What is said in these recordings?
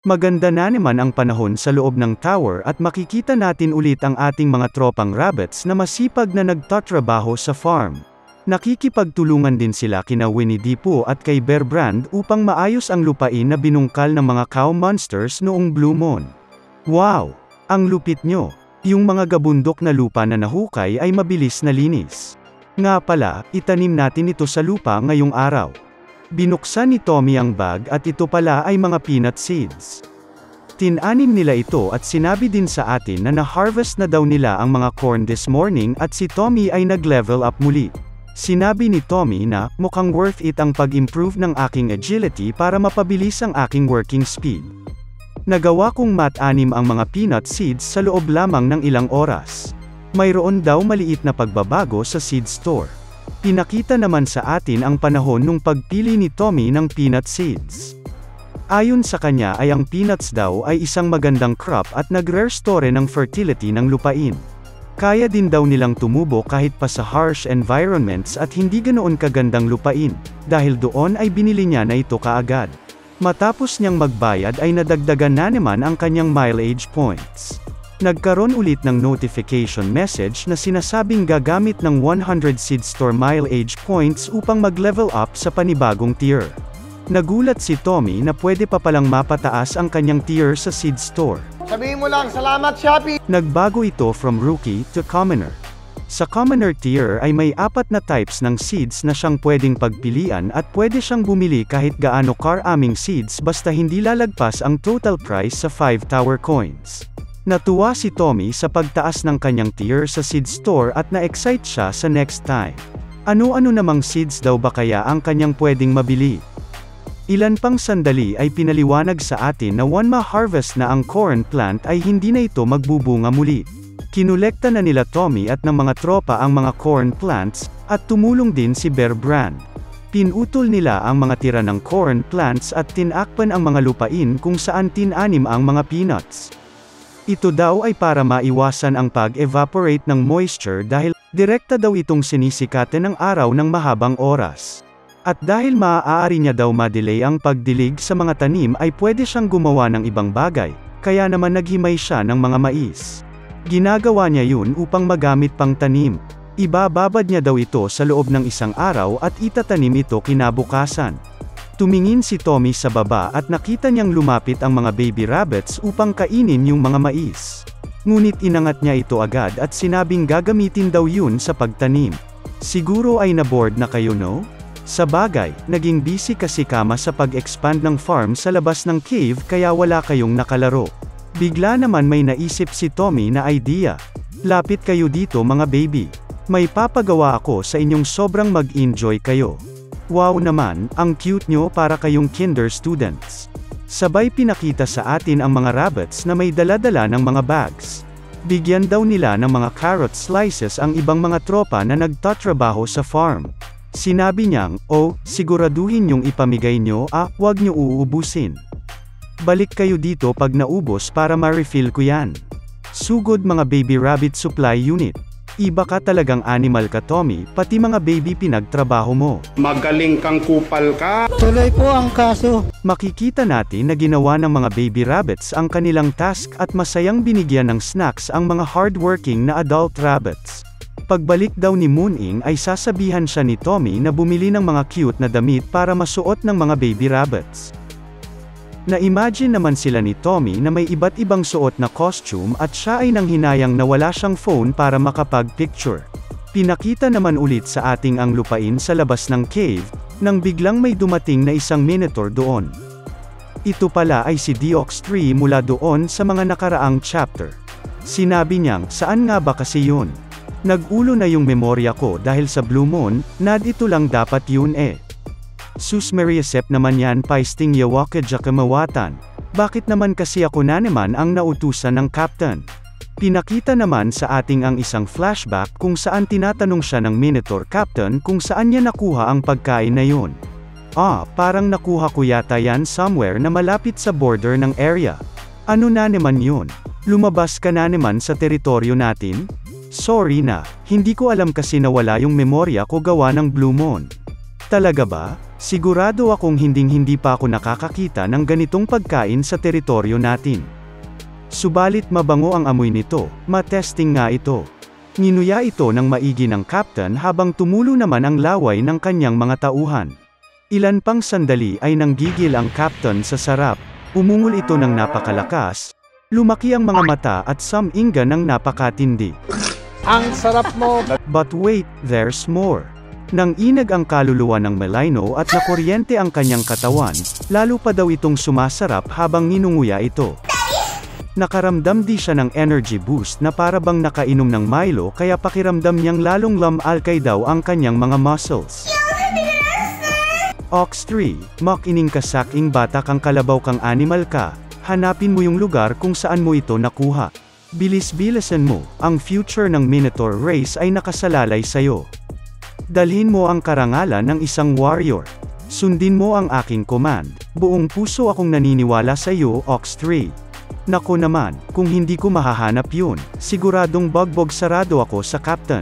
Maganda na naman ang panahon sa loob ng tower at makikita natin ulit ang ating mga tropang rabbits na masipag na nagtatrabaho sa farm. Nakikipagtulungan din sila kina Winnie the Pooh at kay Bear Brand upang maayos ang lupain na binungkal ng mga cow monsters noong Blue Moon. Wow! Ang lupit nyo! Yung mga gabundok na lupa na nahukay ay mabilis na linis. Nga pala, itanim natin ito sa lupa ngayong araw. Binuksan ni Tommy ang bag at ito pala ay mga peanut seeds. Tinanim nila ito at sinabi din sa atin na na-harvest na daw nila ang mga corn this morning at si Tommy ay nag-level up muli. Sinabi ni Tommy na, mukhang worth it ang pag-improve ng aking agility para mapabilis ang aking working speed. Nagawa kong mat-anim ang mga peanut seeds sa loob lamang ng ilang oras. Mayroon daw maliit na pagbabago sa seed store. Pinakita naman sa atin ang panahon nung pagpili ni Tommy ng peanut seeds. Ayon sa kanya ay ang peanuts daw ay isang magandang crop at nagre-restore ng fertility ng lupain. Kaya din daw nilang tumubo kahit pa sa harsh environments at hindi ganoon kagandang lupain, dahil doon ay binili niya na ito kaagad. Matapos niyang magbayad ay nadagdagan na naman ang kanyang mileage points. Nagkaroon ulit ng notification message na sinasabing gagamit ng 100 seed store mileage points upang mag-level up sa panibagong tier. Nagulat si Tommy na pwede pa palang mapataas ang kanyang tier sa seed store. Sabihin mo lang, salamat Shopee! Nagbago ito from rookie to commoner. Sa commoner tier ay may 4 na types ng seeds na siyang pwedeng pagpilian at pwede siyang bumili kahit gaano karaming seeds basta hindi lalagpas ang total price sa 5 tower coins. Natuwa si Tommy sa pagtaas ng kanyang tier sa seed store at na-excite siya sa next time. Ano-ano namang seeds daw ba kaya ang kanyang pwedeng mabili? Ilan pang sandali ay pinaliwanag sa atin na once ma-harvest na ang corn plant ay hindi na ito magbubunga muli. Kinolekta na nila Tommy at ng mga tropa ang mga corn plants, at tumulong din si Bear Brand. Pinutol nila ang mga tira ng corn plants at tinakpan ang mga lupain kung saan tinanim ang mga peanuts. Ito daw ay para maiwasan ang pag-evaporate ng moisture dahil direkta daw itong sinisikatan ng araw ng mahabang oras. At dahil maaari niya daw ma-delay ang pagdilig sa mga tanim ay pwede siyang gumawa ng ibang bagay, kaya naman naghimay siya ng mga mais. Ginagawa niya yun upang magamit pang tanim. Ibababad niya daw ito sa loob ng isang araw at itatanim ito kinabukasan. Tumingin si Tommy sa baba at nakita niyang lumapit ang mga baby rabbits upang kainin yung mga mais. Ngunit inangat niya ito agad at sinabing gagamitin daw yun sa pagtanim. Siguro ay na-bored na kayo, no? Sa bagay, naging busy kasi kama sa pag-expand ng farm sa labas ng cave kaya wala kayong nakalaro. Bigla naman may naisip si Tommy na idea. Lapit kayo dito mga baby. May papagawa ako sa inyong sobrang mag-enjoy kayo. Wow naman, ang cute nyo para kayong kinder students. Sabay pinakita sa atin ang mga rabbits na may dala-dala ng mga bags. Bigyan daw nila ng mga carrot slices ang ibang mga tropa na nagtatrabaho sa farm. Sinabi niyang, oh, siguraduhin yung ipamigay nyo, wag nyo uubusin. Balik kayo dito pag naubos para ma-refill ko yan. Sugod mga baby rabbit supply unit. Iba ka talagang animal ka Tommy, pati mga baby pinagtrabaho mo. Magaling kang kupal ka. Tuloy po ang kaso. Makikita natin na ginawa ng mga baby rabbits ang kanilang task at masayang binigyan ng snacks ang mga hardworking na adult rabbits. Pagbalik daw ni Mooning ay sasabihan siya ni Tommy na bumili ng mga cute na damit para masuot ng mga baby rabbits. Na-imagine naman sila ni Tommy na may iba't ibang suot na costume at siya ay nanghinayang na wala siyang phone para makapag-picture. Pinakita naman ulit sa ating ang lupain sa labas ng cave, nang biglang may dumating na isang minotaur doon. Ito pala ay si Deox 3 mula doon sa mga nakaraang chapter. Sinabi niyang, saan nga ba kasi yun? Nag-ulo na yung memorya ko dahil sa Blue Moon, ito lang dapat yun eh. Sus Mariasep naman yan paisting yawaka jakamawatan. Bakit naman kasi ako na naman ang nautusan ng captain? Pinakita naman sa ating ang isang flashback kung saan tinatanong siya ng Minotaur Captain kung saan niya nakuha ang pagkain na yun. Parang nakuha ko yata yan somewhere na malapit sa border ng area. Ano na naman yun? Lumabas ka na naman sa teritoryo natin? Sorry na, hindi ko alam kasi nawala yung memorya ko gawa ng Blue Moon. Talaga ba? Sigurado akong hindi pa ako nakakakita ng ganitong pagkain sa teritoryo natin. Subalit mabango ang amoy nito, matesting nga ito. Ninuya ito ng maigi ng captain habang tumulo naman ang laway ng kanyang mga tauhan. Ilan pang sandali ay nanggigil ang captain sa sarap, umungol ito ng napakalakas, lumaki ang mga mata at suminga ng napakatindi. Ang sarap mo. But wait, there's more. Nang inag ang kaluluwa ng Melaino at nakuryente ang kanyang katawan, lalo pa daw itong sumasarap habang ninunguya ito. Nakaramdam di siya ng energy boost na para bang nakainom ng Milo kaya pakiramdam niyang lalong lamalkay daw ang kanyang mga muscles. Ox 3, makining ka saking bata kang kalabaw kang animal ka, hanapin mo yung lugar kung saan mo ito nakuha. Bilis-bilisan mo, ang future ng Minotaur race ay nakasalalay sayo. Dalhin mo ang karangalan ng isang warrior. Sundin mo ang aking command, buong puso akong naniniwala sa iyo, Ox 3. Nako naman, kung hindi ko mahahanap yun, siguradong bagbog sarado ako sa captain.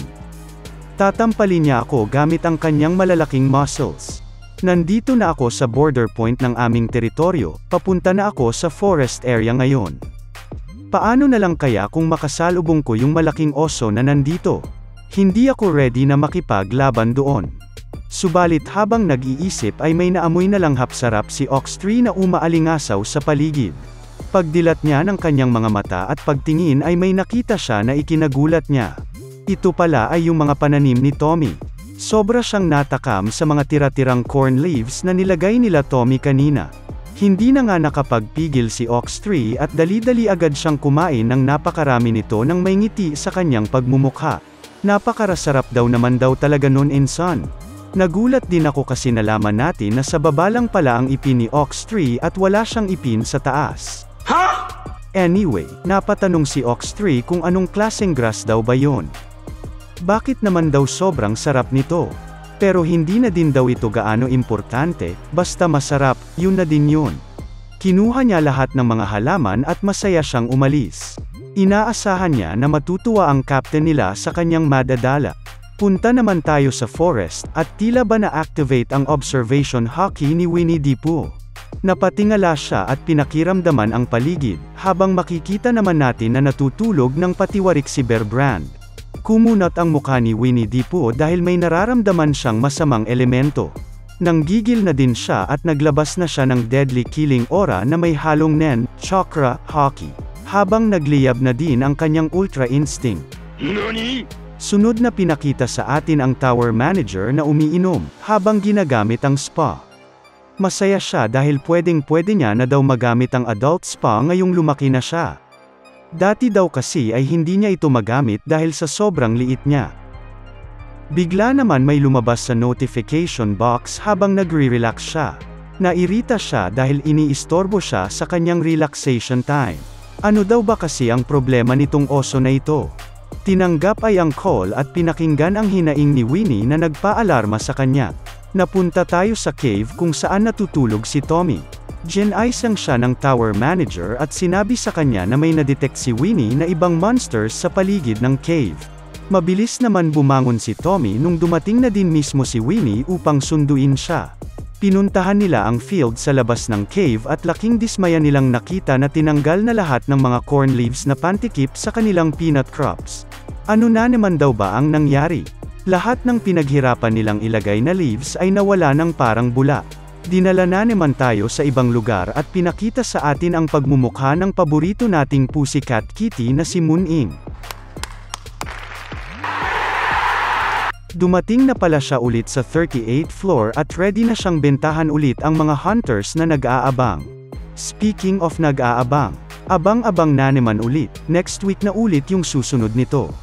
Tatampalin niya ako gamit ang kanyang malalaking muscles. Nandito na ako sa border point ng aming teritoryo, papunta na ako sa forest area ngayon. Paano na lang kaya kung makasalubong ko yung malaking oso na nandito? Hindi ako ready na makipaglaban doon. Subalit habang nag-iisip ay may naamoy na lang hapsarap si Ox 3 na umaalingasaw sa paligid. Pagdilat niya ng kanyang mga mata at pagtingin ay may nakita siya na ikinagulat niya. Ito pala ay yung mga pananim ni Tommy. Sobra siyang natakam sa mga tira-tirang corn leaves na nilagay nila Tommy kanina. Hindi na nga nakapagpigil si Ox 3 at dali-dali agad siyang kumain ng napakarami nito nang may ngiti sa kanyang pagmumukha. Napakarasarap daw naman daw talaga nun, insan. Nagulat din ako kasi nalaman natin na sa baba lang pala ang ipin ni Ox 3 at wala siyang ipin sa taas. Anyway, napatanong si Ox 3 kung anong klaseng grass daw ba yon. Bakit naman daw sobrang sarap nito? Pero hindi na din daw ito gaano importante, basta masarap, yun na din yun. Kinuha niya lahat ng mga halaman at masaya siyang umalis. Inaasahan niya na matutuwa ang captain nila sa kanyang madadala. Punta naman tayo sa forest, at tila ba na-activate ang observation hockey ni Winnie the Pooh. Napatingala siya at pinakiramdaman ang paligid, habang makikita naman natin na natutulog ng patiwarik si Bear Brand. Kumunat ang mukha ni Winnie the Pooh dahil may nararamdaman siyang masamang elemento. Nanggigil na din siya at naglabas na siya ng deadly killing aura na may halong nen, chakra, hockey. Habang nagliyab na din ang kanyang ultra instinct. Nani? Sunod na pinakita sa atin ang tower manager na umiinom, habang ginagamit ang spa. Masaya siya dahil pwedeng-pwede niya na daw magamit ang adult spa ngayong lumaki na siya. Dati daw kasi ay hindi niya ito magamit dahil sa sobrang liit niya. Bigla naman may lumabas sa notification box habang nagre-relax siya. Nairita siya dahil iniistorbo siya sa kanyang relaxation time. Ano daw ba kasi ang problema nitong oso na ito? Tinanggap ay ang call at pinakinggan ang hinaing ni Winnie na nagpaalarma sa kanya. Napunta tayo sa cave kung saan natutulog si Tommy. Ginaisang siya ng tower manager at sinabi sa kanya na may nadetect si Winnie na ibang monsters sa paligid ng cave. Mabilis naman bumangon si Tommy nung dumating na din mismo si Winnie upang sunduin siya. Pinuntahan nila ang field sa labas ng cave at laking dismaya nilang nakita na tinanggal na lahat ng mga corn leaves na pantikip sa kanilang peanut crops. Ano na naman daw ba ang nangyari? Lahat ng pinaghirapan nilang ilagay na leaves ay nawala ng parang bula. Dinala na naman tayo sa ibang lugar at pinakita sa atin ang pagmumukha ng paborito nating pussycat kitty na si Moon Ing. Dumating na pala siya ulit sa 38th floor at ready na siyang bentahan ulit ang mga hunters na nag-aabang. Speaking of nag-aabang, abang-abang na naman ulit, next week na ulit yung susunod nito.